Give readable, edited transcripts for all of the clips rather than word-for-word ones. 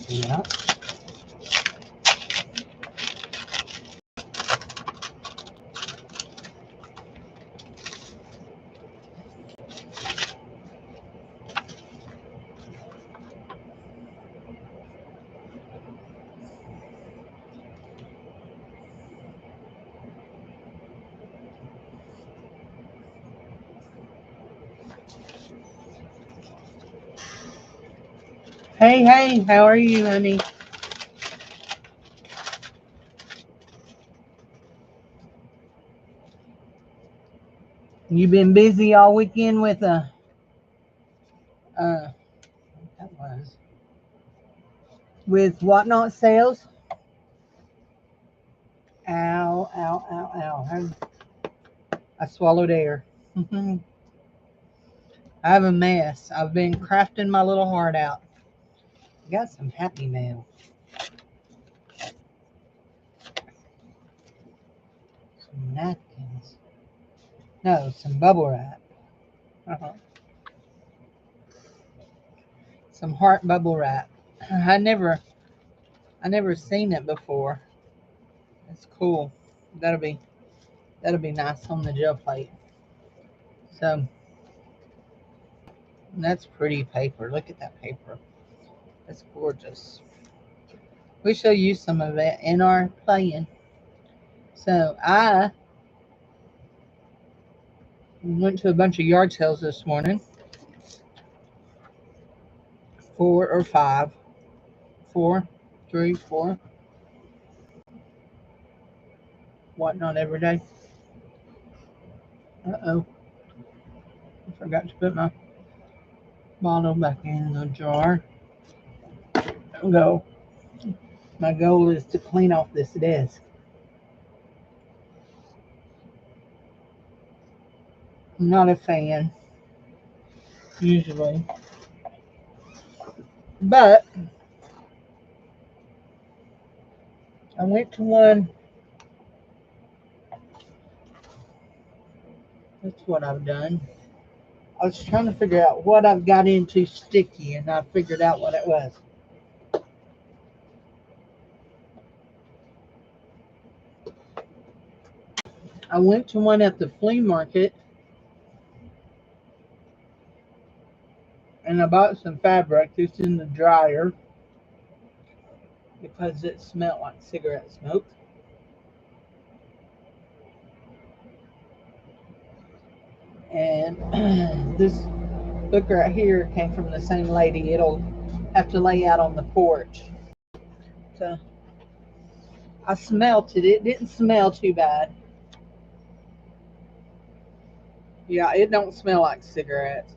Yeah. Hey, how are you, honey? You been busy all weekend with that was with whatnot sales? Ow, ow, ow, ow. I swallowed air. I have a mess. I've been crafting my little heart out. Got some happy mail. Some napkins. No, some bubble wrap. Uh-huh. Some heart bubble wrap. I never seen it before. It's cool. That'll be nice on the gel plate. So that's pretty paper. Look at that paper. It's gorgeous. We shall use some of it in our playing. So I went to a bunch of yard sales this morning. 4 or 5. 4, 3, 4. What, not every day? Uh-oh. I forgot to put my bottle back in the jar. There we go. My goal is to clean off this desk. I'm not a fan, usually. But I went to one. That's what I've done. I was trying to figure out what I've got into sticky, and I figured out what it was. I went to one at the flea market, and I bought some fabric. It's in the dryer because it smelled like cigarette smoke. And this book right here came from the same lady. It'll have to lay out on the porch. So I smelt it. It didn't smell too bad. Yeah, it don't smell like cigarettes.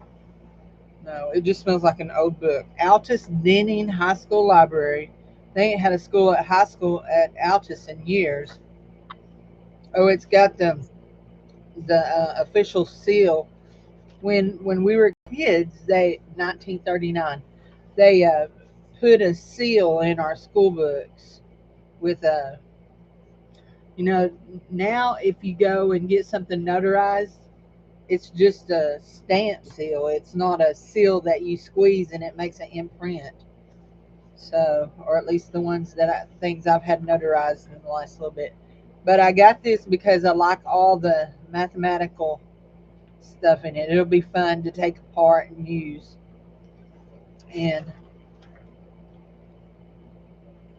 No, it just smells like an old book. Altus Denning High School Library. They ain't had a school at high school at Altus in years. Oh, it's got the official seal. When we were kids, they 1939. They put a seal in our school books with a, you know, now if you go and get something notarized, it's just a stamp seal. It's not a seal that you squeeze and it makes an imprint. So, or at least the ones things I've had notarized in the last little bit. But I got this because I like all the mathematical stuff in it. It'll be fun to take apart and use. And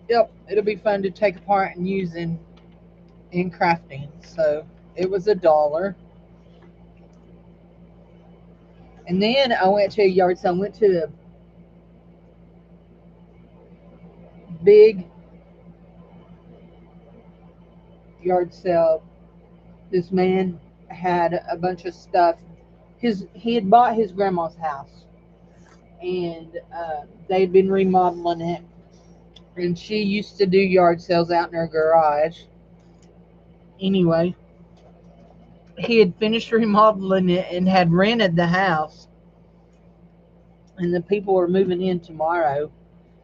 yep, it'll be fun to take apart and use in crafting. So it was $1. And then I went to a yard sale. I went to a big yard sale. This man had a bunch of stuff. He had bought his grandma's house, and they'd been remodeling it. And she used to do yard sales out in her garage. Anyway, he had finished remodeling it and had rented the house, and the people were moving in tomorrow.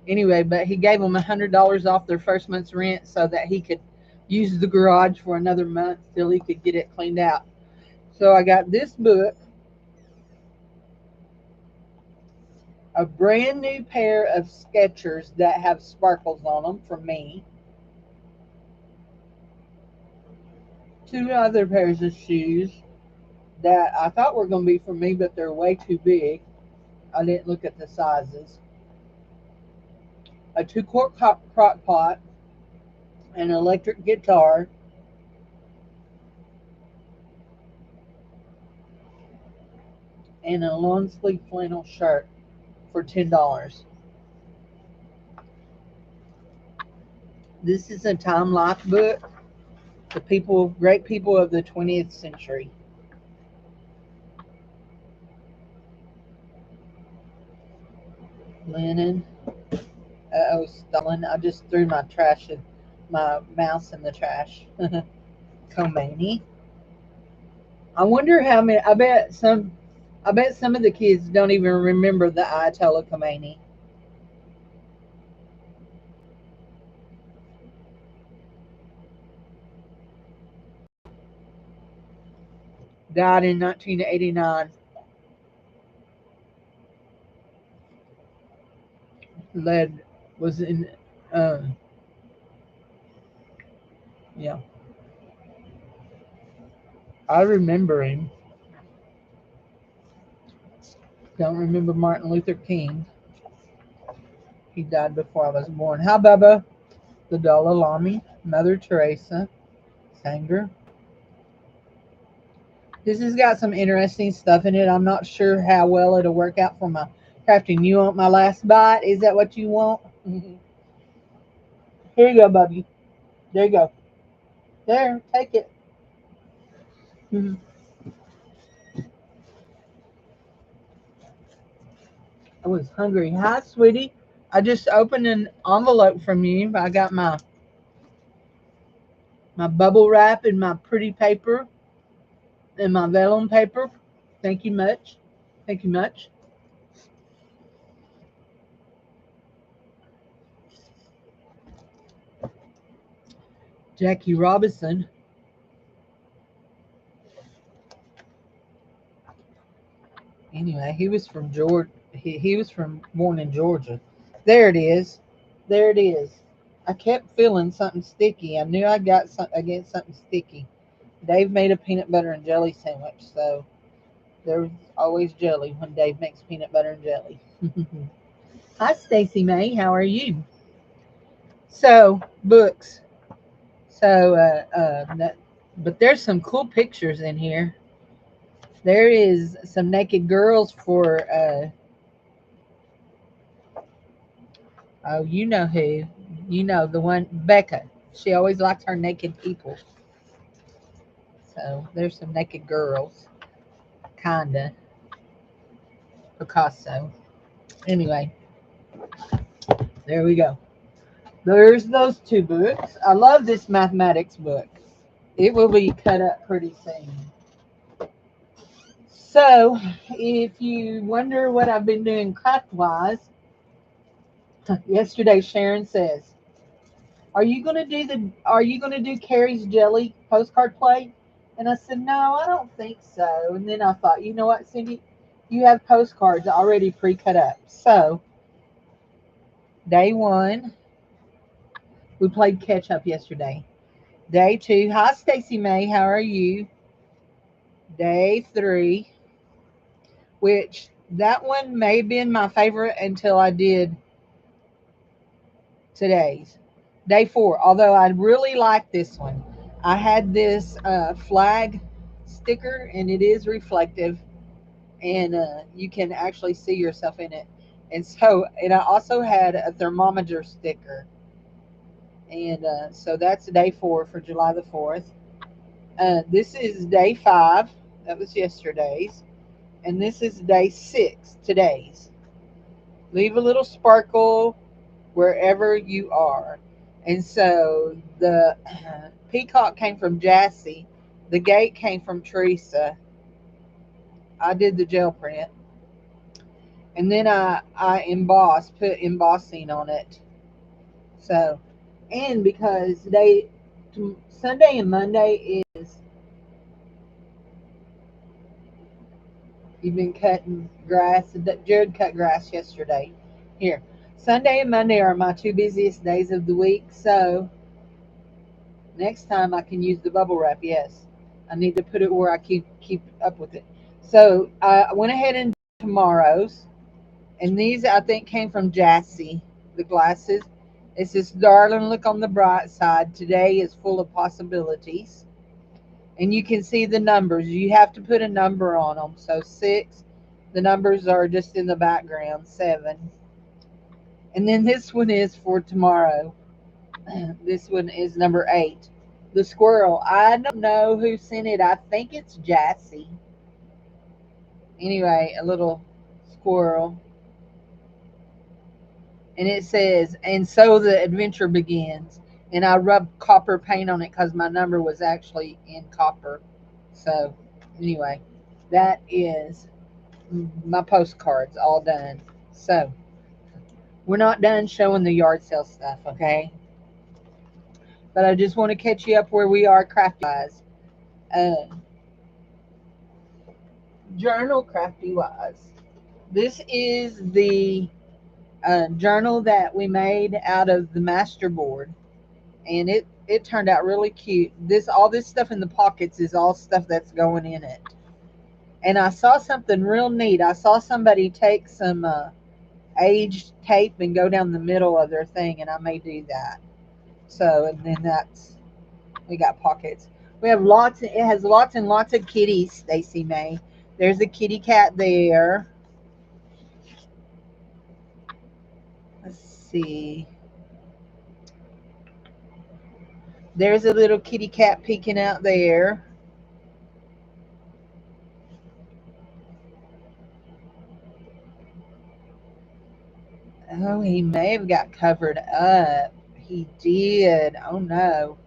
Anyway, but he gave them $100 off their first month's rent so that he could use the garage for another month till he could get it cleaned out. So I got this book. A brand new pair of Skechers that have sparkles on them for me. Two other pairs of shoes that I thought were going to be for me, but they're way too big. I didn't look at the sizes. A 2-quart crock pot, an electric guitar, and a long sleeve flannel shirt for $10. This is a Time Life book. The great people of the 20th century. Linen. Oh, stolen. I just threw my mouse in the trash. Khomeini. I wonder how many. I bet some of the kids don't even remember the Ayatollah Khomeini. Died in 1989. Led was in. Um, yeah, I remember him. Don't remember Martin Luther King. He died before I was born. Hi, Bubba. The Dalai Lama, Mother Teresa, Sanger. This has got some interesting stuff in it. I'm not sure how well it'll work out for my crafting. You want my last bite? Is that what you want? Here you go, Bubby. There you go. There, take it. Mhm. I was hungry. Hi, sweetie. I just opened an envelope from you. I got my bubble wrap and my pretty paper and my vellum paper. Thank you much. Thank you much. Jackie Robinson. Anyway, he was from Georgia. He was from born in Georgia. There it is. There it is. I kept feeling something sticky. I knew I got against something sticky. Dave made a peanut butter and jelly sandwich, so there's always jelly when Dave makes peanut butter and jelly. Hi, Stacy May. How are you? So books. So, but there's some cool pictures in here. There is some naked girls for oh, you know who. You know the one, Becca. She always likes her naked people. So there's some naked girls. Kinda. Picasso. Anyway, there we go. There's those two books. I love this mathematics book. It will be cut up pretty soon. So, if you wonder what I've been doing craft wise, yesterday Sharon says, Are you gonna do Carrie's jelly postcard plate?" And I said, "No, I don't think so." And then I thought, you know what, Cindy? You have postcards already pre-cut up. So day one, we played catch up yesterday. Day two, hi Stacy May, how are you? Day three, which that one may have been my favorite until I did today's. Day four, although I really like this one. I had this flag sticker and it is reflective and you can actually see yourself in it. And I also had a thermometer sticker. And so that's day four for July the 4th. This is day five. That was yesterday's. And this is day six, today's. Leave a little sparkle wherever you are. And so the peacock came from Jassy. The gate came from Teresa. I did the gel print. And then I put embossing on it. So, and because Sunday and Monday is, You've been cutting grass. Jared cut grass yesterday. Here, Sunday and Monday are my two busiest days of the week, so next time I can use the bubble wrap. Yes, I need to put it where I keep up with it. So I went ahead and did tomorrow's, and these I think came from Jassy. The glasses. It says, "Darling, look on the bright side. Today is full of possibilities." And you can see the numbers. You have to put a number on them. So 6, the numbers are just in the background. 7, and then this one is for tomorrow. This one is number 8. The squirrel. I don't know who sent it. I think it's Jassy. Anyway, a little squirrel. And it says, "And so the adventure begins." And I rubbed copper paint on it because my number was actually in copper. So, anyway, that is my postcards all done. So, we're not done showing the yard sale stuff, okay? But I just want to catch you up where we are crafty wise. Uh, Journal crafty wise. This is the journal that we made out of the master board, and it turned out really cute. All this stuff in the pockets is all stuff that's going in it. And I saw something real neat. I saw somebody take some aged tape and go down the middle of their thing, and I may do that. So, and then we got pockets. We have lots. It has lots and lots of kitties. Stacy May. There's a kitty cat there. Let's see. There's a little kitty cat peeking out there. Oh, he may have got covered up. He did. Oh no.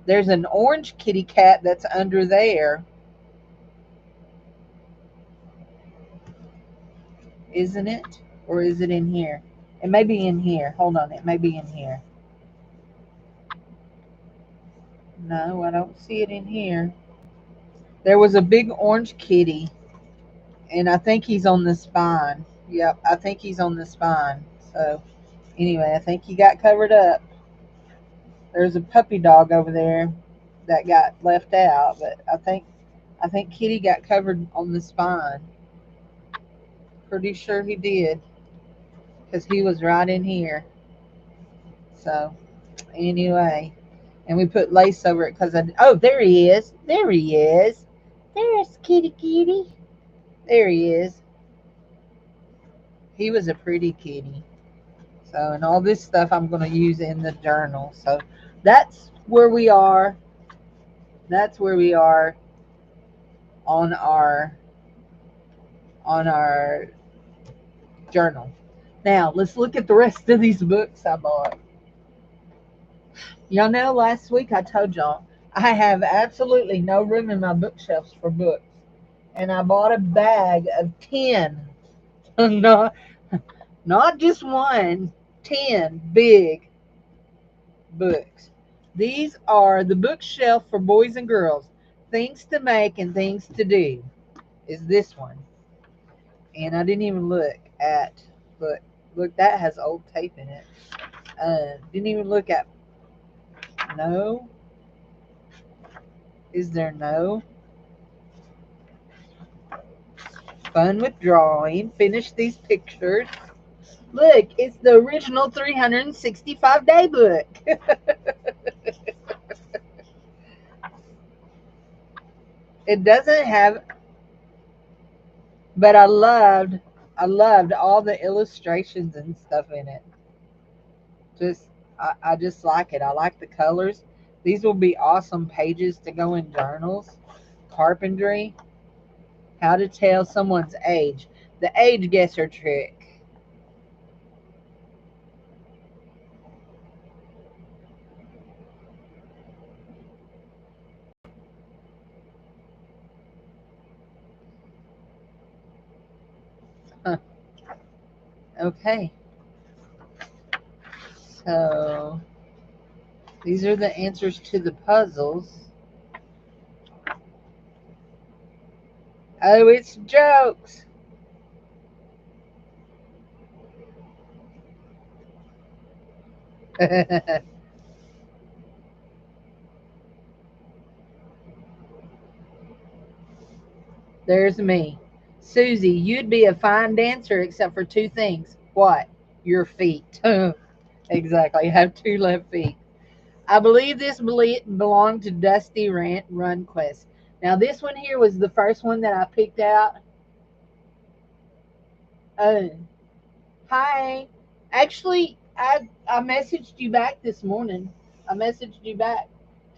There's an orange kitty cat that's under there. Isn't it? Or is it in here? It may be in here. Hold on. It may be in here. No, I don't see it in here. There was a big orange kitty, and I think he's on the spine. Yep, I think he's on the spine. So, anyway, I think he got covered up. There's a puppy dog over there that got left out, but I think Kitty got covered on the spine. Pretty sure he did, because he was right in here. So, anyway, and we put lace over it because oh, there he is. There he is. There's Kitty Kitty. There he is. He was a pretty kitty. So, and all this stuff I'm going to use in the journal. So, that's where we are. That's where we are on our journal. Now, let's look at the rest of these books I bought. Y'all know last week I told y'all I have absolutely no room in my bookshelves for books. And I bought a bag of 10. not just one, 10 big books. These are the bookshelf for boys and girls. Things to make and things to do is this one. And I didn't even look, that has old tape in it. Didn't even look at, no. Is there no? Fun with drawing. Finish these pictures. Look, it's the original 365-day book. It doesn't have, but I loved all the illustrations and stuff in it. I just like it. I like the colors. These will be awesome pages to go in journals. Carpentry. How to tell someone's age. The age guesser trick. Huh. Okay. So these are the answers to the puzzles. Oh, it's jokes. There's me. Susie, you'd be a fine dancer except for two things. What? Your feet. Exactly. You have two left feet. I believe this belonged to Dusty Runquist. Now, this one here was the first one that I picked out. Oh, hi. Actually, I messaged you back this morning. I messaged you back.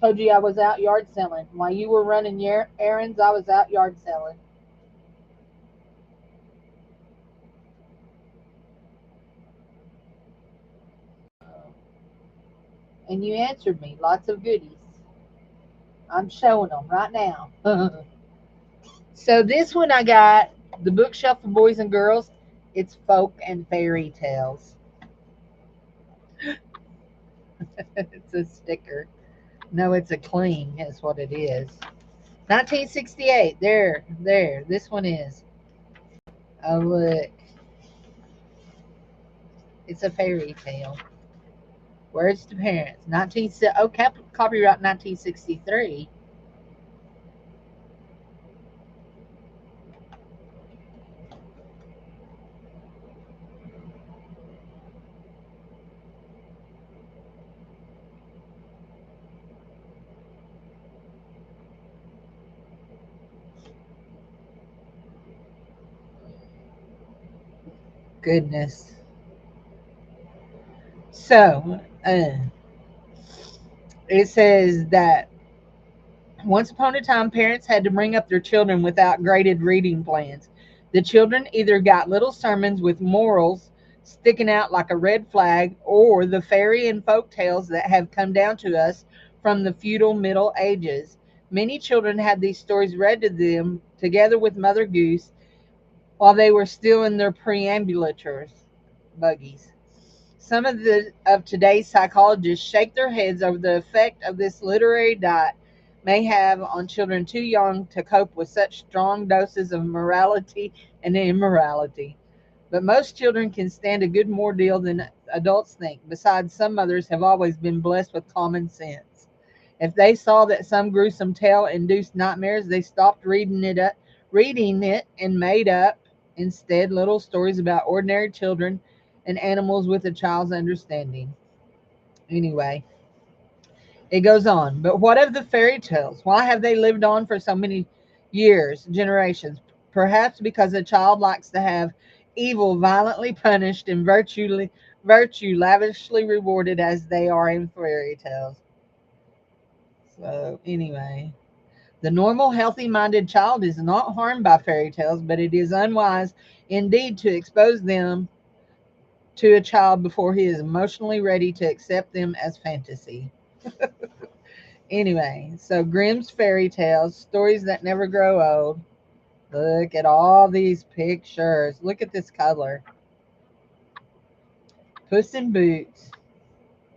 Told you I was out yard selling. While you were running your errands, I was out yard selling. And you answered me. Lots of goodies. I'm showing them right now. So this one I got the bookshelf for boys and girls. It's folk and fairy tales. It's a sticker. No, it's a cling. Is what it is. 1968. There. This one is. Oh look, it's a fairy tale. Words to parents. 19. Oh, copyright 1963. Goodness. So it says that once upon a time, parents had to bring up their children without graded reading plans. The children either got little sermons with morals sticking out like a red flag, or the fairy and folk tales that have come down to us from the feudal Middle Ages. Many children had these stories read to them together with Mother Goose while they were still in their preambulators, buggies. Some of today's psychologists shake their heads over the effect of this literary diet may have on children too young to cope with such strong doses of morality and immorality. But most children can stand a good more deal than adults think. Besides, some mothers have always been blessed with common sense. If they saw that some gruesome tale induced nightmares, they stopped reading it and made up instead little stories about ordinary children and animals with a child's understanding. Anyway, it goes on. But what of the fairy tales? Why have they lived on for so many years, generations? Perhaps because a child likes to have evil violently punished and virtue lavishly rewarded as they are in fairy tales. So, anyway, the normal, healthy minded child is not harmed by fairy tales, but it is unwise indeed to expose them to a child before he is emotionally ready to accept them as fantasy. Anyway, so Grimm's fairy tales, stories that never grow old. Look at all these pictures. Look at this color. Puss in Boots.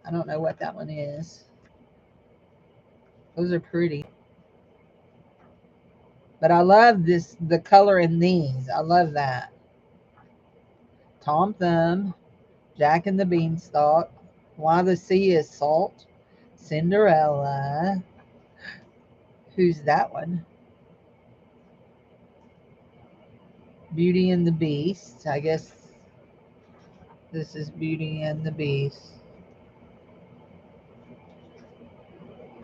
I don't know what that one is. Those are pretty. But I love the color in these. I love that. Tom Thumb, Jack and the Beanstalk, Why the Sea is Salt, Cinderella. Who's that one? Beauty and the Beast. I guess this is Beauty and the Beast.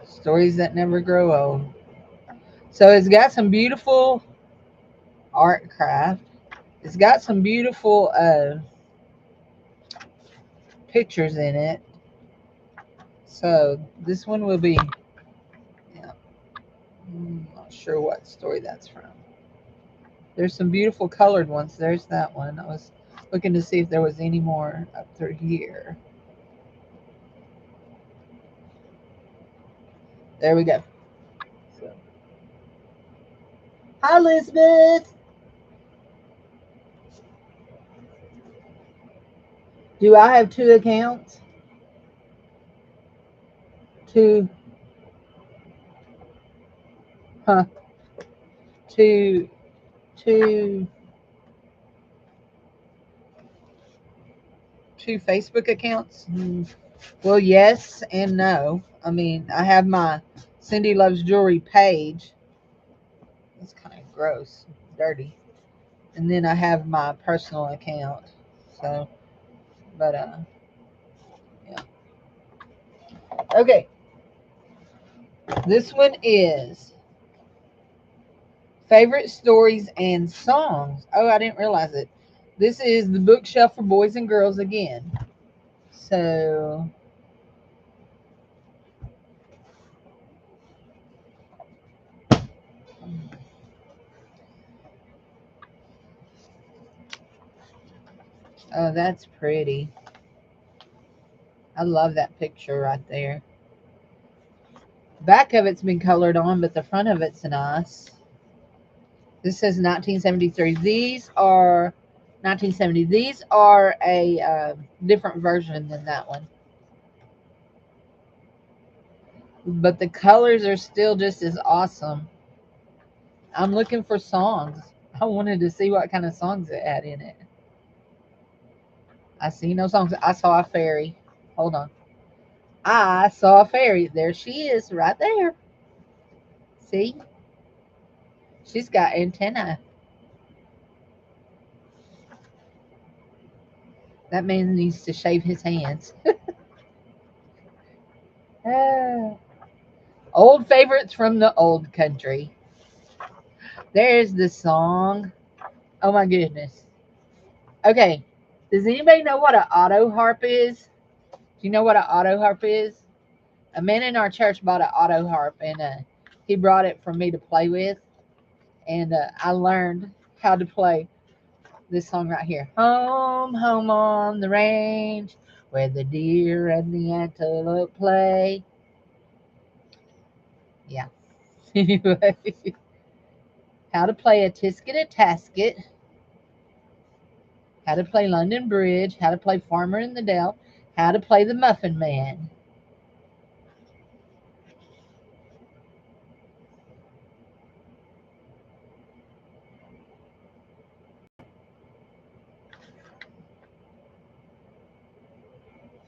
Stories that never grow old. So it's got some beautiful art craft. It's got some beautiful pictures in it. So this one will be, yeah, I'm not sure what story that's from. There's some beautiful colored ones. There's that one. I was looking to see if there was any more up through here. There we go. So, hi, Elizabeth. Do I have two accounts? Two, huh? Two. two Facebook accounts? Well, yes and no. I mean, I have my Cindy Loves Jewelry page. It's kind of gross, dirty. And then I have my personal account. So, but yeah. Okay, this one is favorite stories and songs. Oh, I didn't realize it. This is the bookshelf for boys and girls again. So, oh, that's pretty. I love that picture right there. Back of it's been colored on, but the front of it's nice. This says 1973. These are 1970. These are a different version than that one. But the colors are still just as awesome. I'm looking for songs. I wanted to see what kind of songs it had in it. I see no songs. I saw a fairy. Hold on. I saw a fairy. There she is, right there. See? She's got antenna. That man needs to shave his hands. Ah. Old favorites from the old country. There's the song. Oh my goodness. Okay. Does anybody know what an auto harp is? Do you know what an auto harp is? A man in our church bought an auto harp and he brought it for me to play with. And I learned how to play this song right here. Home, home on the range where the deer and the antelope play. Yeah. Anyway, how to play a tisket a tasket, how to play London Bridge, how to play Farmer in the Dell, how to play the Muffin Man.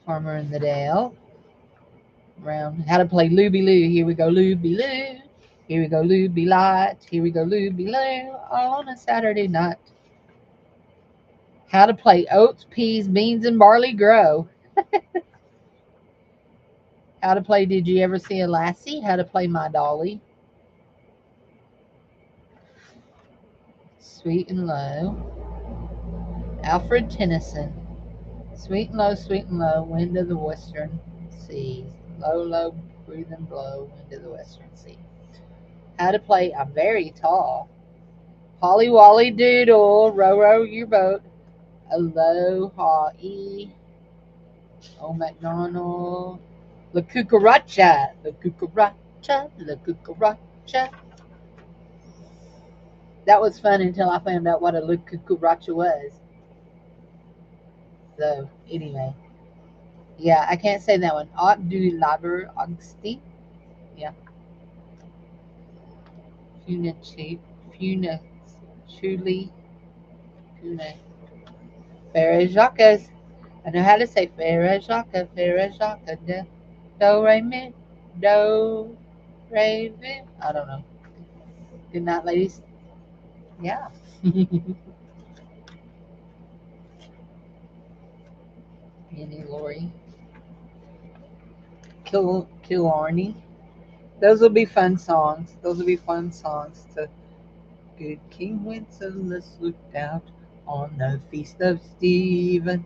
Farmer in the Dell. Round. How to play Looby Loo. Here we go, Looby Loo. Here we go, Looby Light. Here we go, Looby Loo. All on a Saturday night. How to play oats, peas, beans, and barley grow. How to play Did You Ever See a Lassie? How to play My Dolly. Sweet and Low. Alfred Tennyson. Sweet and low, wind of the western seas. Low, low, breathe and blow, wind of the western sea. How to play I'm very tall. Holly Wally Doodle, row, row your boat. Aloha E. Oh MacDonald. La Cucaracha. La Cucaracha. La Cucaracha. That was fun until I found out what a La Cucaracha was. So, anyway. Yeah, I can't say that one. Ought du laber Augustine. Yeah. Funa Chuli. Funa. Farah Jacques. I know how to say Farah Jacques. Farah Jacques. Do, re, mi. Do, re, mi. I don't know. Good night, ladies. Yeah. Annie Laurie. Killarney. Those will be fun songs. Those will be fun songs to Good King Wenceslas looked out on the feast of Stephen,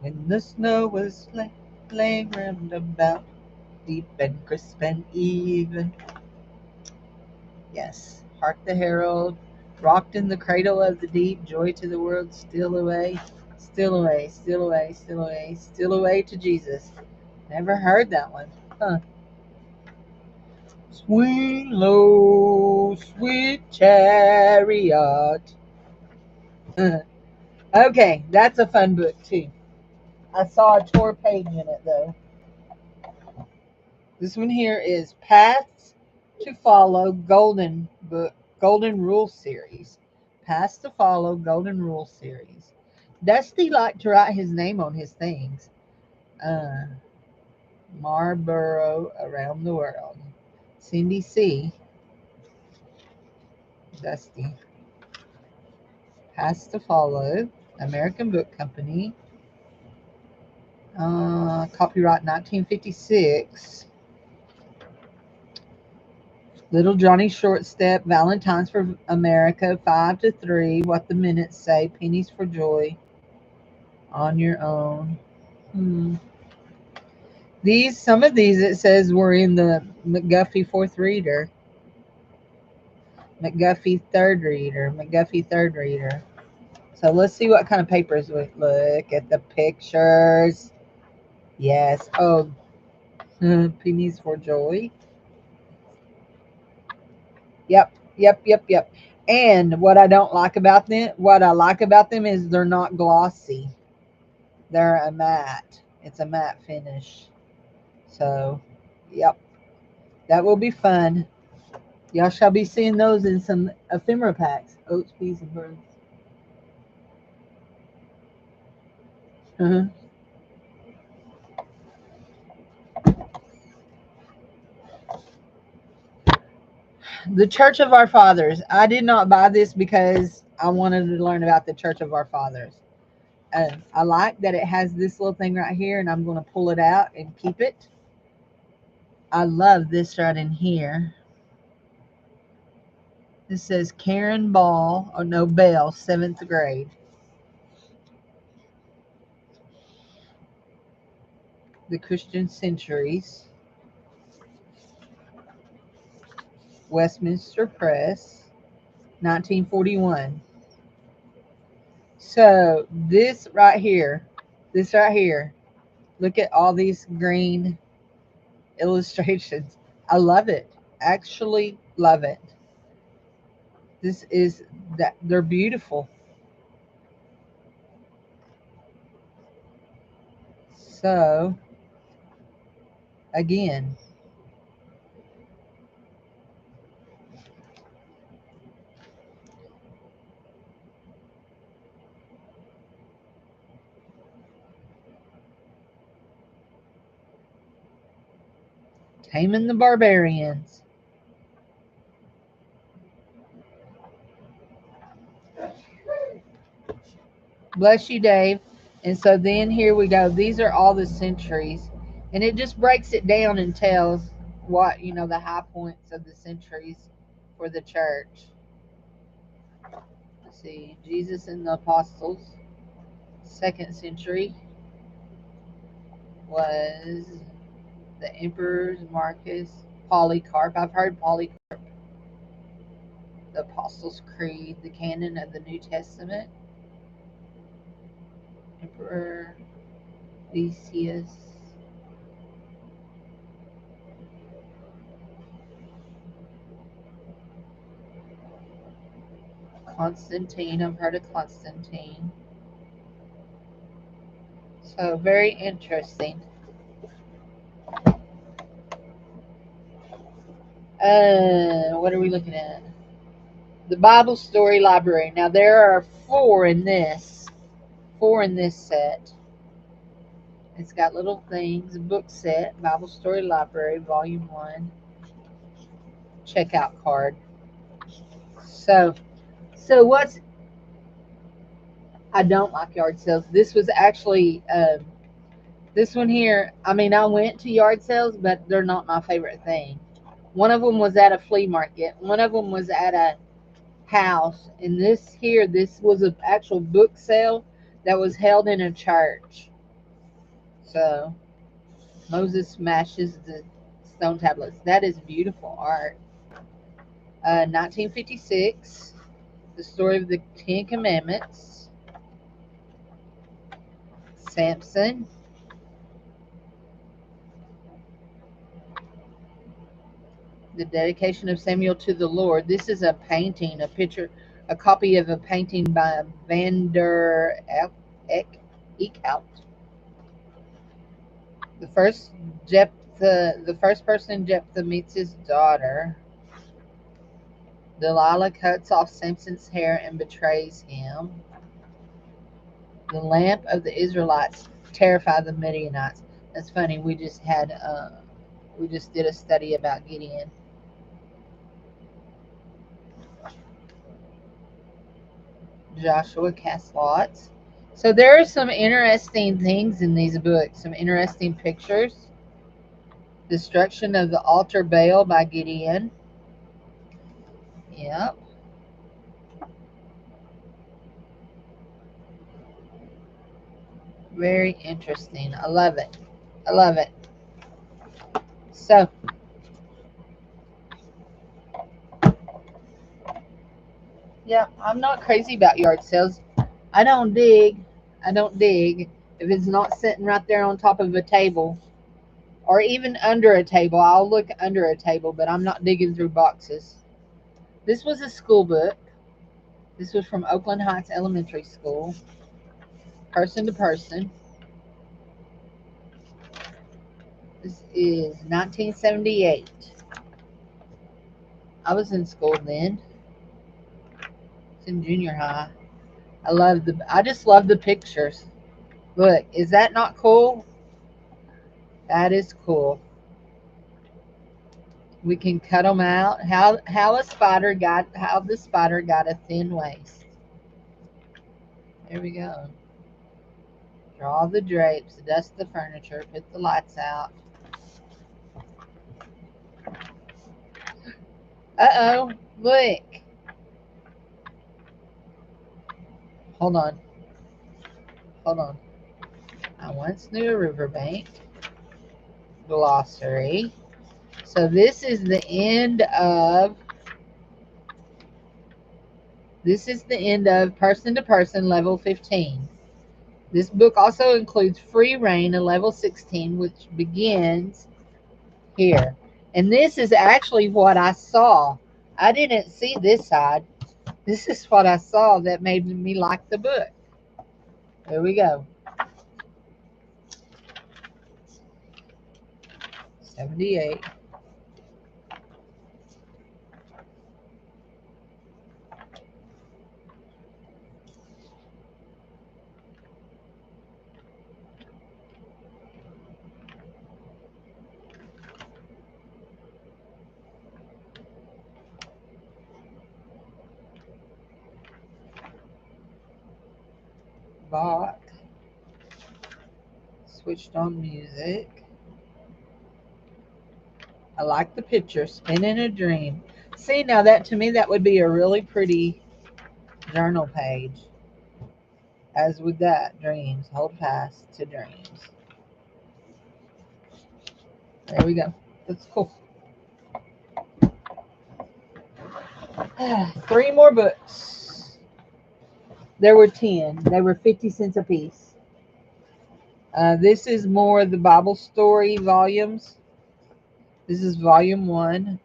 when the snow was laying round about, deep and crisp and even. Yes, hark the herald, rocked in the cradle of the deep, joy to the world, still away, still away, still away, still away, still away to Jesus. Never heard that one. Huh. Swing low, sweet chariot. Okay, that's a fun book too. I saw a tour page in it though. This one here is Paths to Follow Golden Book Golden Rule Series. Pass to Follow Golden Rule series. Dusty liked to write his name on his things. Uh, Marlboro Around the World. Cindy C. Dusty. Pass to Follow. American Book Company. Copyright 1956. Little Johnny Short Step, Valentine's for America, 5 to 3, What the Minutes Say, Pennies for Joy, On Your Own. Some of these it says were in the McGuffey fourth reader, McGuffey third reader. So let's see what kind of papers we look at the pictures. Yes. Oh, Pennies for Joy. Yep. And what I like about them is they're not glossy. They're a matte. It's a matte finish. So, yep. That will be fun. Y'all shall be seeing those in some ephemera packs. Oats, peas, and birds. Uh-huh. The Church of Our Fathers. I did not buy this because I wanted to learn about the Church of Our Fathers. I like that it has this little thing right here, and I'm going to pull it out and keep it. I love this right in here. This says Karen Bell, 7th grade. The Christian Centuries. Westminster Press, 1941. So this right here, look at all these green illustrations. I love it. Actually love it. This is that they're beautiful. So again, Taming the Barbarians. Bless you, Dave. And so then here we go. These are all the centuries. And it just breaks it down and tells what, the high points of the centuries for the church. Let's see. Jesus and the Apostles. 2nd century was the emperors Marcus, Polycarp. I've heard Polycarp. The Apostles' Creed, the canon of the New Testament. Emperor Theseus. Constantine. I've heard of Constantine. So very interesting. What are we looking at? The Bible Story Library. Now there are four in this set. It's got little things. Book set, Bible Story Library, Volume 1. Checkout card. So what's I don't like yard sales. This was actually this one here. I mean, I went to yard sales, but they're not my favorite thing. One of them was at a flea market. One of them was at a house. And this was an actual book sale that was held in a church. So Moses smashes the stone tablets. That is beautiful art. 1956, the story of the Ten Commandments. Samson. The dedication of Samuel to the Lord. This is a painting, a copy of a painting by Van der Eekhout. The first person Jephthah meets his daughter. Delilah cuts off Samson's hair and betrays him. The lamp of the Israelites terrified the Midianites. That's funny. We just did a study about Gideon. Joshua cast lots. So there are some interesting things in these books. Some interesting pictures. Destruction of the altar Baal by Gideon. Yep. Very interesting. I love it. I love it. So, yeah, I'm not crazy about yard sales. I don't dig. I don't dig. If it's not sitting right there on top of a table or even under a table, I'll look under a table, but I'm not digging through boxes. This was a school book. This was from Oakland Heights Elementary School, person to person. This is 1978. I was in school then. It's in junior high. I just love the pictures. Look, is that not cool? That is cool. We can cut them out. How the spider got a thin waist. There we go. Draw the drapes, dust the furniture, put the lights out. Uh-oh, look. Hold on. Hold on. I once knew a riverbank. Glossary. So this is the end of person to person level 15. This book also includes Free Reign, a level 16, which begins here. And this is actually what I saw. I didn't see this side. This is what I saw that made me like the book. There we go. 78. Bach. Switched on music. I like the picture. Spinning a dream. See, now that to me, that would be a really pretty journal page. As with that, dreams. Hold fast to dreams. There we go. That's cool. 3 more books. There were 10. They were 50 cents a piece. This is more the Bible story volumes. This is volume 1.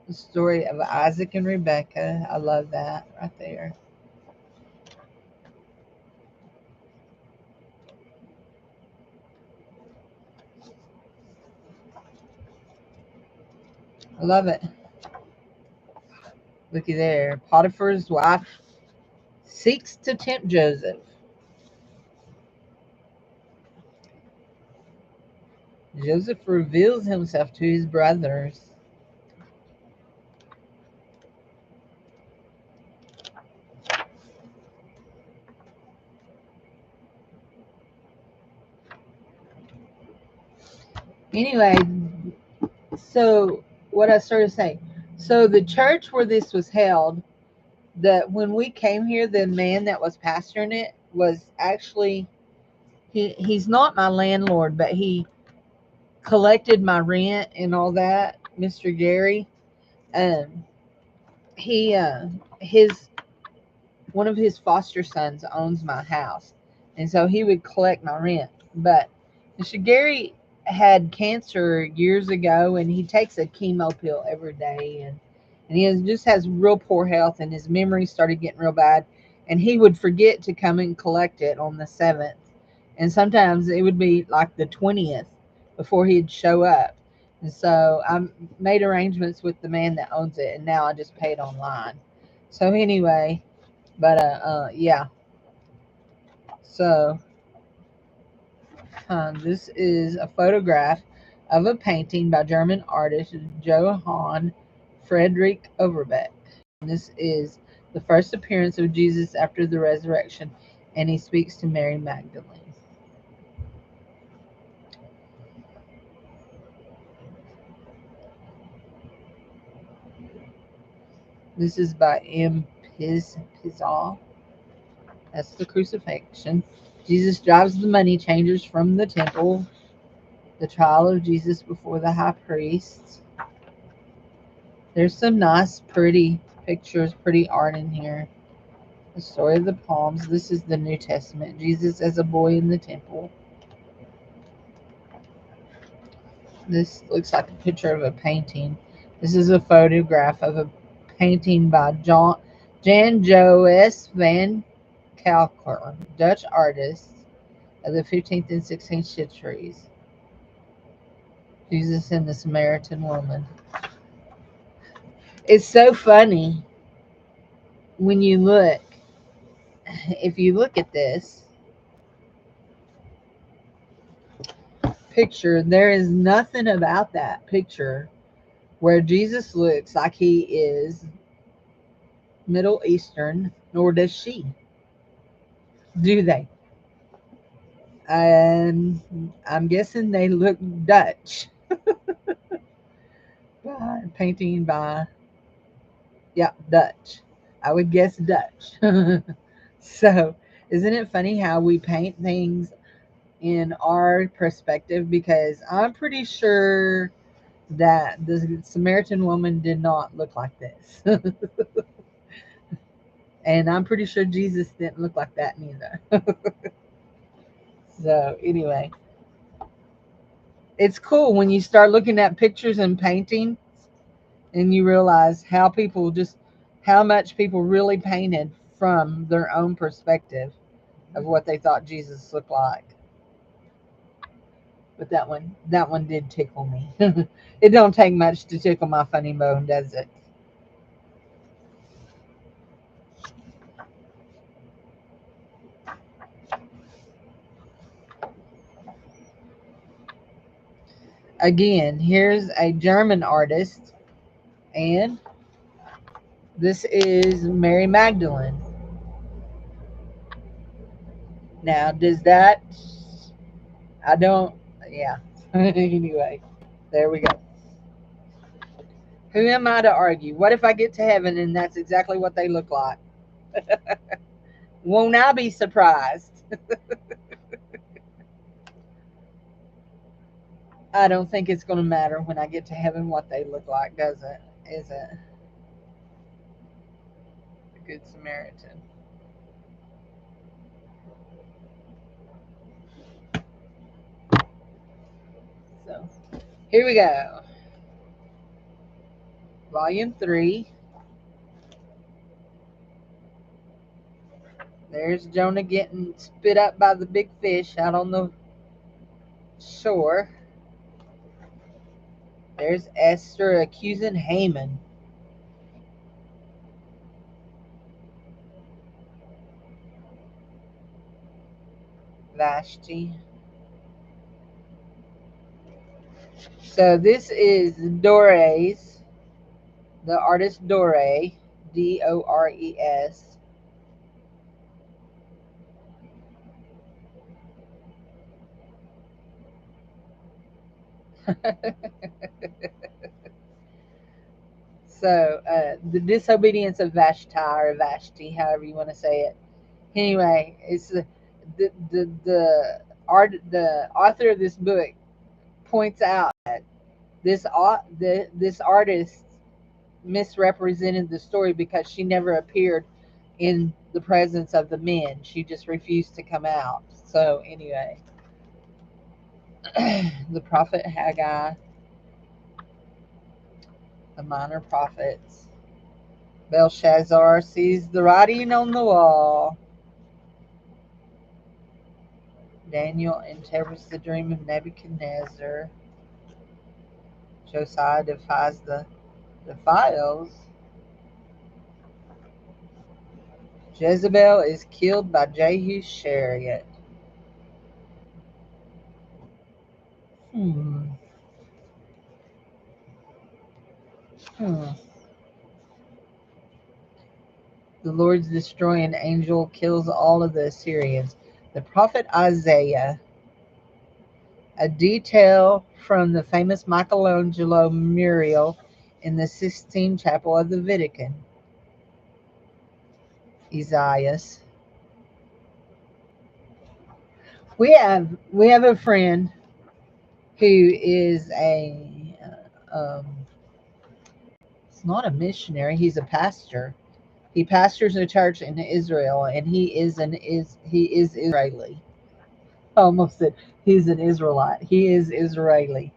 The story of Isaac and Rebecca. I love that right there. I love it. Looky there. Potiphar's wife seeks to tempt Joseph. Joseph reveals himself to his brothers. Anyway, so what I started to say. So the church where this was held, that when we came here, the man that was pastoring it was actually he's not my landlord, but he collected my rent and all that, Mr. Gary. Um, he his one of his foster sons owns my house, and so he would collect my rent. But Mr. Gary had cancer years ago, and he takes a chemo pill every day, and just has real poor health, and his memory started getting real bad, and he would forget to come and collect it on the 7th, and sometimes it would be like the 20th before he'd show up. And so I made arrangements with the man that owns it, and now I just pay it online. So anyway, but yeah. So this is a photograph of a painting by German artist Johann Friedrich Overbeck. And this is the first appearance of Jesus after the resurrection, and he speaks to Mary Magdalene. This is by M. Pizal. That's the crucifixion. Jesus drives the money changers from the temple. The trial of Jesus before the high priest. There's some nice, pretty pictures, pretty art in here. The story of the palms. This is the New Testament. Jesus as a boy in the temple. This looks like a picture of a painting. This is a photograph of a painting by Jan Joes van Kalker, Dutch artist of the 15th and 16th centuries. Jesus and the Samaritan woman. It's so funny when you look. If you look at this picture, there is nothing about that picture where Jesus looks like he is Middle Eastern, nor does she. Do they? And I'm guessing they look Dutch. Painting by, yeah, Dutch. I would guess Dutch. So, isn't it funny how we paint things in our perspective? Because I'm pretty sure that the Samaritan woman did not look like this. And I'm pretty sure Jesus didn't look like that neither. So, anyway, it's cool when you start looking at pictures and paintings and you realize how much people really painted from their own perspective of what they thought Jesus looked like. But that one did tickle me. It don't take much to tickle my funny bone, does it? Again, here's a German artist, and this is Mary Magdalene. Now, does that? I don't. Yeah. Anyway, there we go. Who am I to argue? What if I get to heaven and that's exactly what they look like? Won't I be surprised? I don't think it's going to matter when I get to heaven what they look like, does it? Is it? The Good Samaritan. So, here we go. Volume 3. There's Jonah getting spit up by the big fish out on the shore. There's Esther accusing Haman. Vashti. So this is Dores, the artist Dore, Dores. So the disobedience of Vashti or Vashti, however you want to say it. Anyway, it's the author of this book points out that this artist misrepresented the story because she never appeared in the presence of the men. She just refused to come out. So anyway, the prophet Haggai, the minor prophets. Belshazzar sees the writing on the wall. Daniel interprets the dream of Nebuchadnezzar. Josiah defies the defiles. Jezebel is killed by Jehu's chariot. Hmm. Hmm. The Lord's destroying angel kills all of the Assyrians. The prophet Isaiah, a detail from the famous Michelangelo mural in the Sistine Chapel of the Vatican. Isaiah. We have a friend who is it's not a missionary. He's a pastor. He pastors a church in Israel, and he is Israeli. I almost said he's an Israelite. He is Israeli.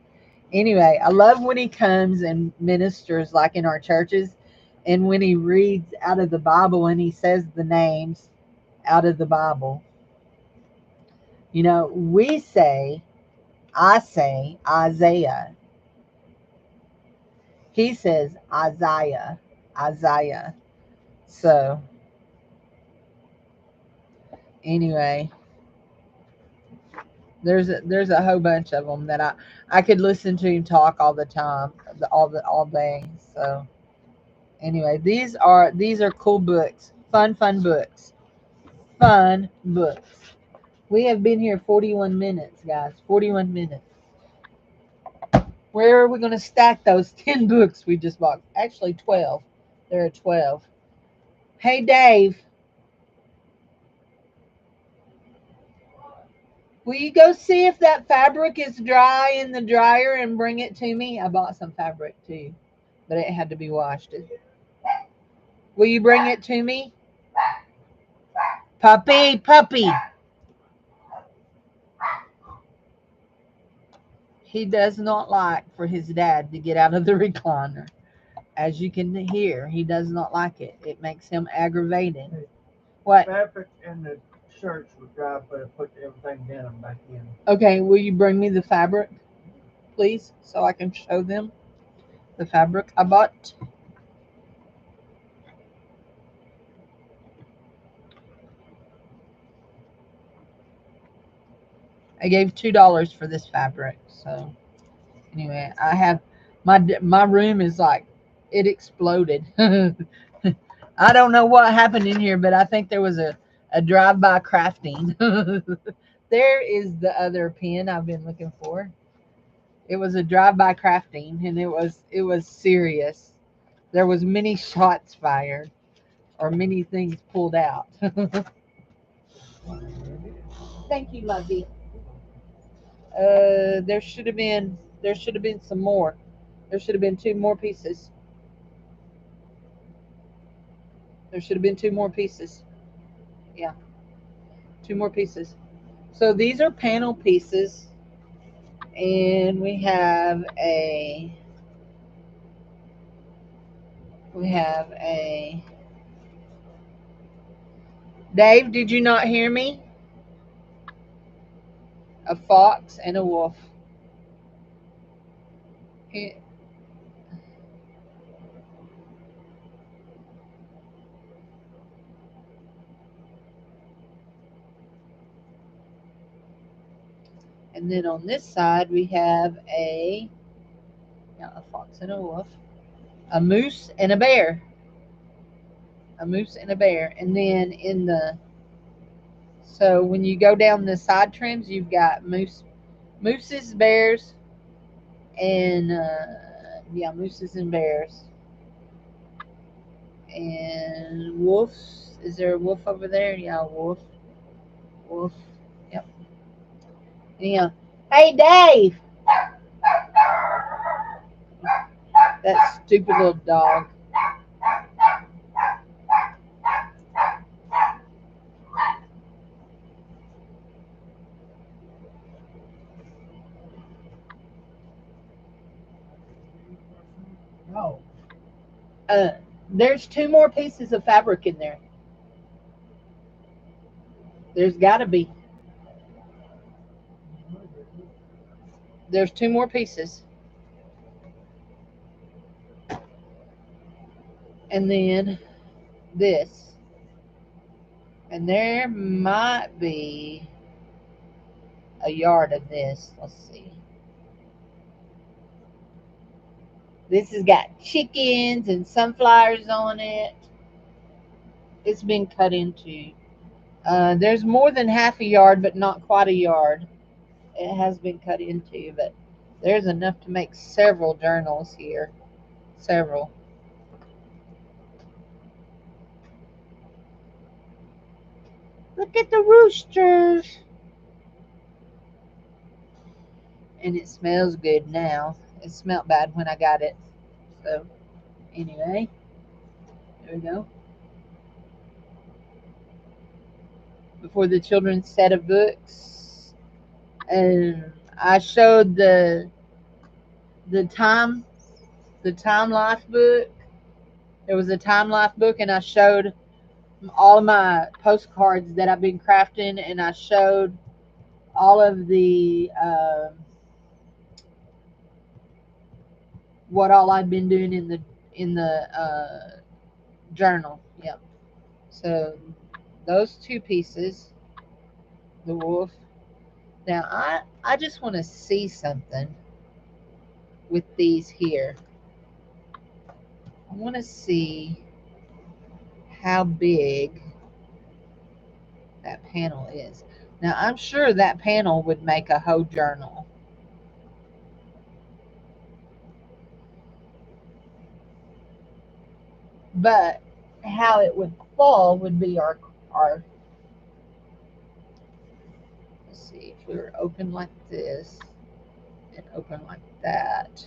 Anyway, I love when he comes and ministers like in our churches, and when he reads out of the Bible and he says the names out of the Bible. You know, I say Isaiah. He says Isaiah, Isaiah. So anyway, there's a whole bunch of them that I could listen to him talk all the time, all day. So anyway, these are cool books, fun books, fun books. We have been here 41 minutes, guys. 41 minutes. Where are we going to stack those 10 books we just bought? Actually, 12. There are 12. Hey, Dave, will you go see if that fabric is dry in the dryer and bring it to me? I bought some fabric too, but it had to be washed. Will you bring it to me? Puppy. He does not like for his dad to get out of the recliner. As you can hear, he does not like it. It makes him aggravated. What? Fabric and the shirts were dry, but I put everything down back in. Okay, will you bring me the fabric, please, so I can show them the fabric I bought? I gave $2 for this fabric. So anyway, I have my room is like it exploded. I don't know what happened in here, but I think there was a drive-by crafting. There is the other pen I've been looking for. It was a drive-by crafting, and it was serious. There was many shots fired or many things pulled out. Thank you, lovey. There should have been some more. There should have been two more pieces. There should have been two more pieces. Yeah, two more pieces. So these are panel pieces, and we have a Dave, did you not hear me? A fox and a wolf. And then on this side we have a fox and a wolf, a moose and a bear, a moose and a bear. And then so when you go down the side trims, you've got mooses, bears, and mooses and bears, and wolves. Is there a wolf over there? Yeah, wolf. Yep. Yeah. Hey, Dave, that stupid little dog. No. Uh, there's two more pieces of fabric in there. There's got to be. There's two more pieces. And then this. And there might be a yard of this. Let's see. This has got chickens and sunflowers on it. It's been cut into. There's more than half a yard, but not quite a yard. It has been cut into, but there's enough to make several journals here. Several. Look at the roosters. And it smells good now. It smelled bad when I got it. So, anyway, there we go. Before the children's set of books. And I showed the time the Time Life book. There was a Time Life book, and I showed all of my postcards that I've been crafting, and I showed all of the what all I'd been doing in the journal. Yep. So those two pieces, the wolf. Now I just want to see something with these here. I want to see how big that panel is. Now I'm sure that panel would make a whole journal. But how it would fall would be our let's see, if we were open like this and open like that.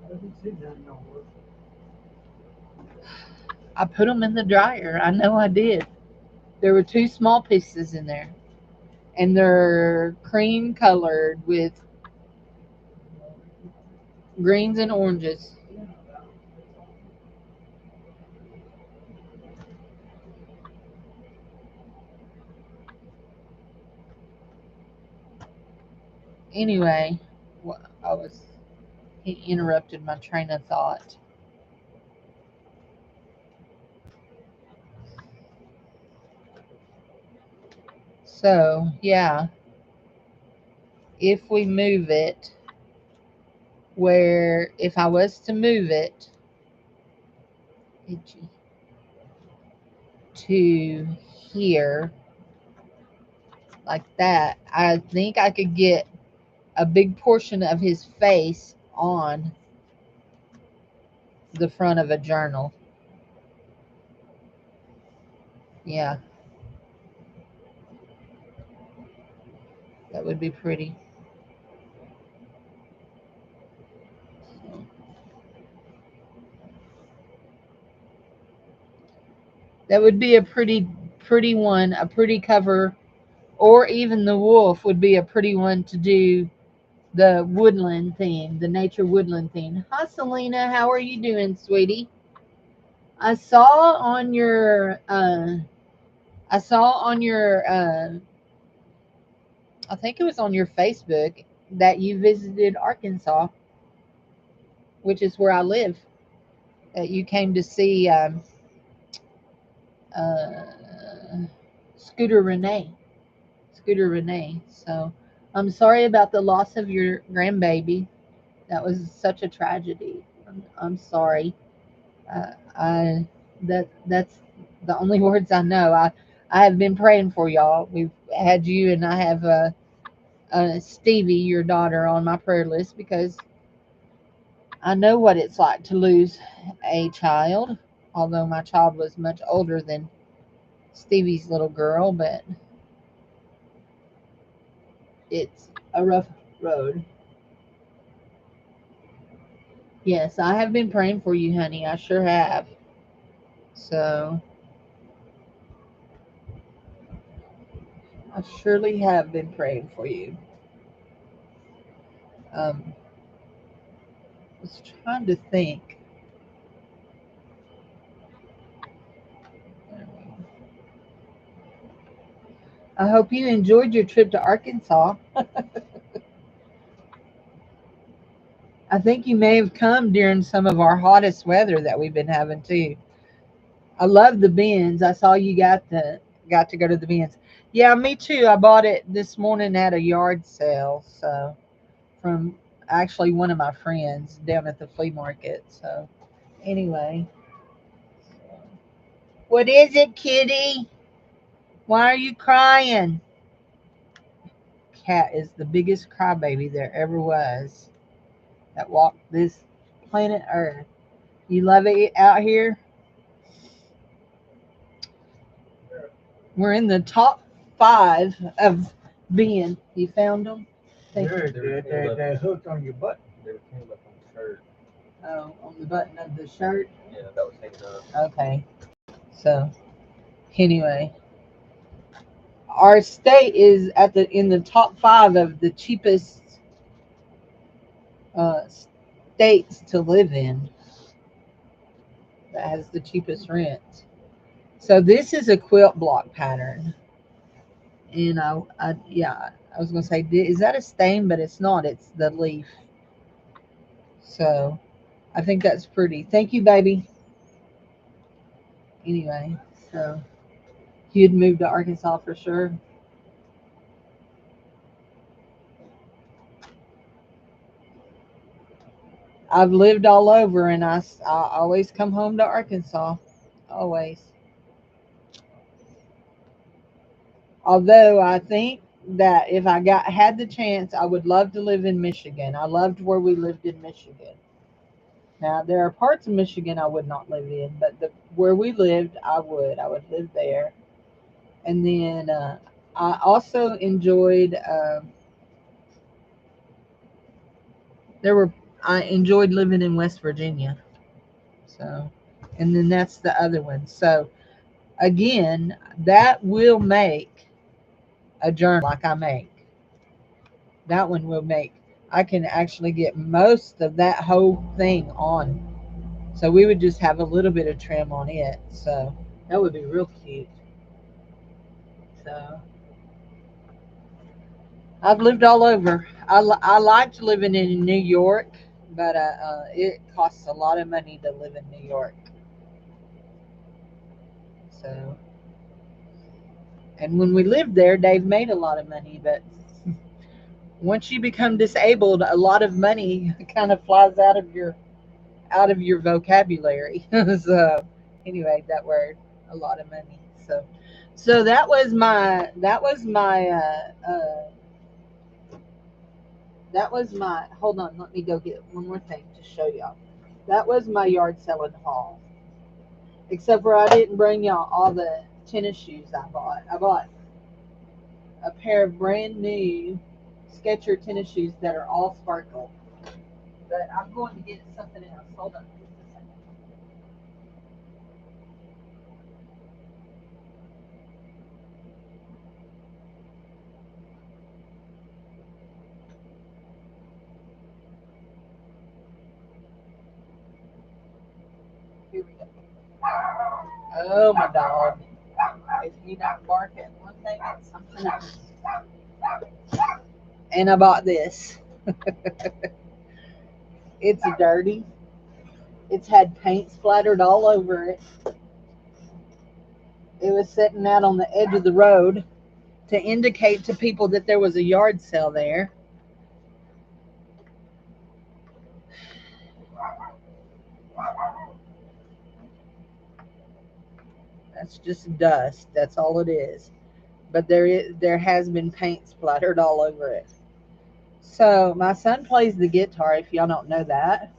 I haven't seen that no more. I put them in the dryer. I know I did. There were two small pieces in there, and they're cream colored with greens and oranges. Anyway, I was he interrupted my train of thought. So yeah, if we move it, where if I was to move it to here like that, I think I could get a big portion of his face on the front of a journal. Yeah, that would be pretty. That would be a pretty one, a pretty cover, or even the wolf would be a pretty one to do the woodland theme, the nature woodland theme. Hi, Selena. How are you doing, sweetie? I saw on your, I saw on your, I think it was on your Facebook that you visited Arkansas, which is where I live. That you came to see uh, Scooter Renee. Scooter Renee. So I'm sorry about the loss of your grandbaby. That was such a tragedy. I'm sorry. I that's the only words I know. I have been praying for y'all. We've had you, and I have Stevie, your daughter, on my prayer list because I know what it's like to lose a child. Although my child was much older than Stevie's little girl, but it's a rough road. Yes, I have been praying for you, honey. I sure have. So I surely have been praying for you. I was trying to think. I hope you enjoyed your trip to Arkansas. I think you may have come during some of our hottest weather that we've been having too. I love the bins. I saw you got to go to the bins. Yeah, me too. I bought it this morning at a yard sale. So from actually one of my friends down at the flea market. So anyway, what is it, kitty? Why are you crying? Cat is the biggest crybaby there ever was that walked this planet Earth. You love it out here? We're in the top five of being. You found them? Thank you. Very good. They're hooked on your button. They were tangled up on the shirt. Oh, on the button of the shirt? Yeah, that was hanging up. Okay. So, anyway, our state is at the in the top five of the cheapest uh, states to live in that has the cheapest rent. So this is a quilt block pattern, and yeah, I was gonna say, is that a stain? But it's not. It's the leaf. So I think that's pretty. Thank you, baby. Anyway, so you'd move to Arkansas for sure. I've lived all over, and I always come home to Arkansas. Always. Although I think that if I got had the chance, I would love to live in Michigan. I loved where we lived in Michigan. Now there are parts of Michigan I would not live in, but where we lived, I would. I would live there. And then I also enjoyed. There were I enjoyed living in West Virginia. So, and then that's the other one. So again, that will make a journal like I make. That one will make. I can actually get most of that whole thing on. So we would just have a little bit of trim on it. So that would be real cute. So I've lived all over. I liked living in New York, but it costs a lot of money to live in New York. So, and when we lived there, Dave made a lot of money, but once you become disabled, a lot of money kind of flies out of your vocabulary. So, anyway, that word, a lot of money. So, so that was my. Hold on, let me go get one more thing to show y'all. That was my yard selling haul. Except for I didn't bring y'all all the tennis shoes I bought. I bought a pair of brand new Skechers tennis shoes that are all sparkle. But I'm going to get something else. Hold on just a second. Here we go. Oh, my dog. If he don't bark at one thing, it's something else. And I bought this. It's dirty. It's had paint splattered all over it. It was sitting out on the edge of the road to indicate to people that there was a yard sale there. That's just dust. That's all it is. But there has been paint splattered all over it. So my son plays the guitar. If y'all don't know that,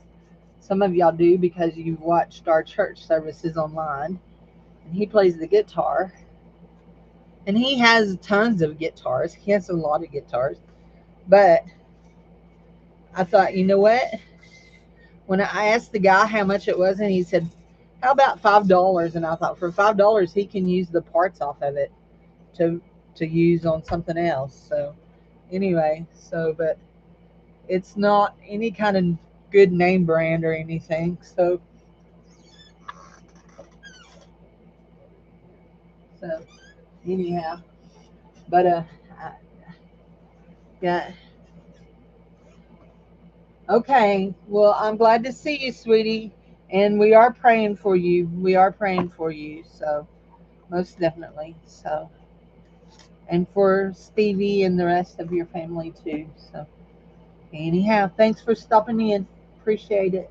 some of y'all do because you watched our church services online. And he plays the guitar. And he has tons of guitars. He has a lot of guitars. But I thought, you know what? When I asked the guy how much it was, and he said, "How about $5?" And I thought, for $5, he can use the parts off of it to use on something else. So anyway, but it's not any kind of good name brand or anything. So anyhow, but I, yeah. Okay. Well, I'm glad to see you, sweetie. And we are praying for you. We are praying for you. So, most definitely. So, and for Stevie and the rest of your family too. So, anyhow, thanks for stopping in. Appreciate it.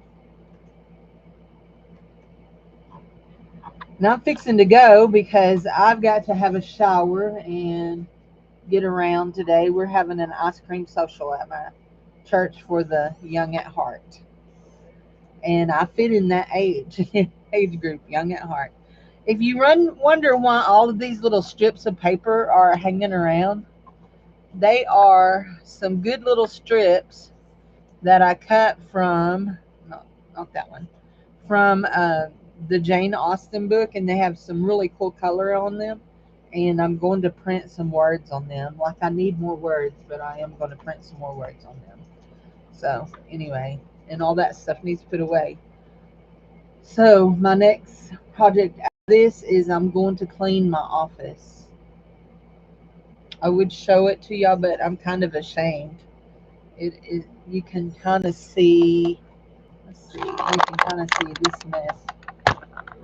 Not fixing to go because I've got to have a shower and get around today. We're having an ice cream social at my church for the young at heart. And I fit in that age age group, young at heart. If you wonder why all of these little strips of paper are hanging around, they are some good little strips that I cut from, not that one, from the Jane Austen book, and they have some really cool color on them. And I'm going to print some words on them. Like I need more words, but I am going to print some more words on them. So anyway, and all that stuff needs put away. So my next project after this is I'm going to clean my office. I would show it to y'all, but I'm kind of ashamed. It you can kind of see. Let's see. You can kind of see this mess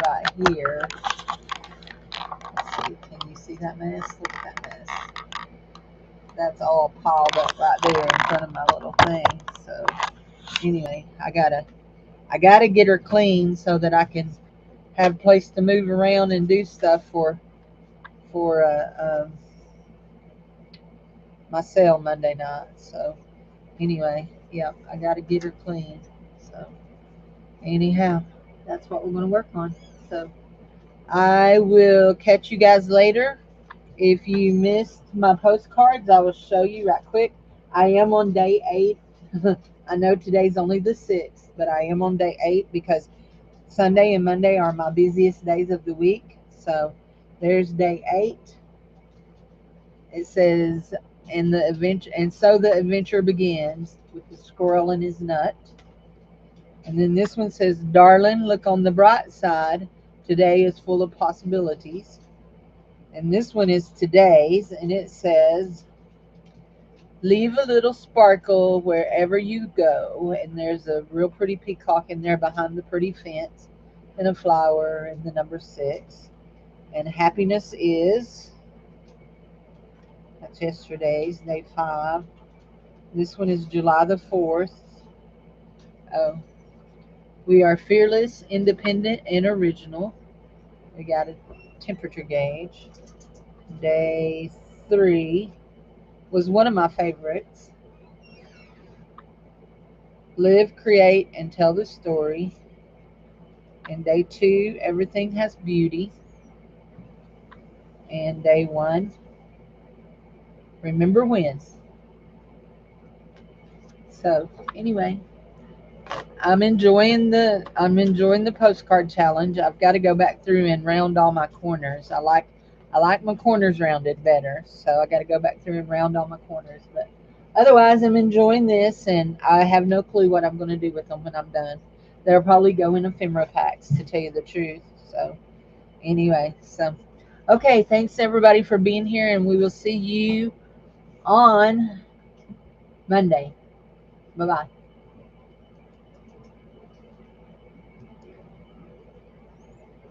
right here. Let's see. Can you see that mess? Look at that mess. That's all piled up right there in front of my little thing. So anyway, I gotta get her clean so that I can have a place to move around and do stuff for my sale Monday night. So anyway, yeah, I gotta get her clean. So anyhow, that's what we're gonna work on. So I will catch you guys later. If you missed my postcards, I will show you right quick. I am on day 8. I know today's only the 6th, but I am on day 8 because Sunday and Monday are my busiest days of the week. So there's day 8. It says, and the adventure, and so the adventure begins with the squirrel and his nut. And then this one says, "Darling, look on the bright side. Today is full of possibilities." And this one is today's, and it says, "Leave a little sparkle wherever you go." And there's a real pretty peacock in there behind the pretty fence, and a flower, and the number 6. And happiness is, that's yesterday's, day 5. This one is July the 4th. Oh, we are fearless, independent, and original. We got a temperature gauge. Day 3 was one of my favorites. Live, create, and tell the story. And day 2, everything has beauty. And day 1, remember when. So anyway, I'm enjoying the postcard challenge. I've got to go back through and round all my corners. I like my corners rounded better, so I got to go back through and round all my corners. But otherwise, I'm enjoying this, and I have no clue what I'm going to do with them when I'm done. They'll probably go in ephemera packs, to tell you the truth. So anyway, so okay, thanks everybody for being here, and we will see you on Monday. Bye bye.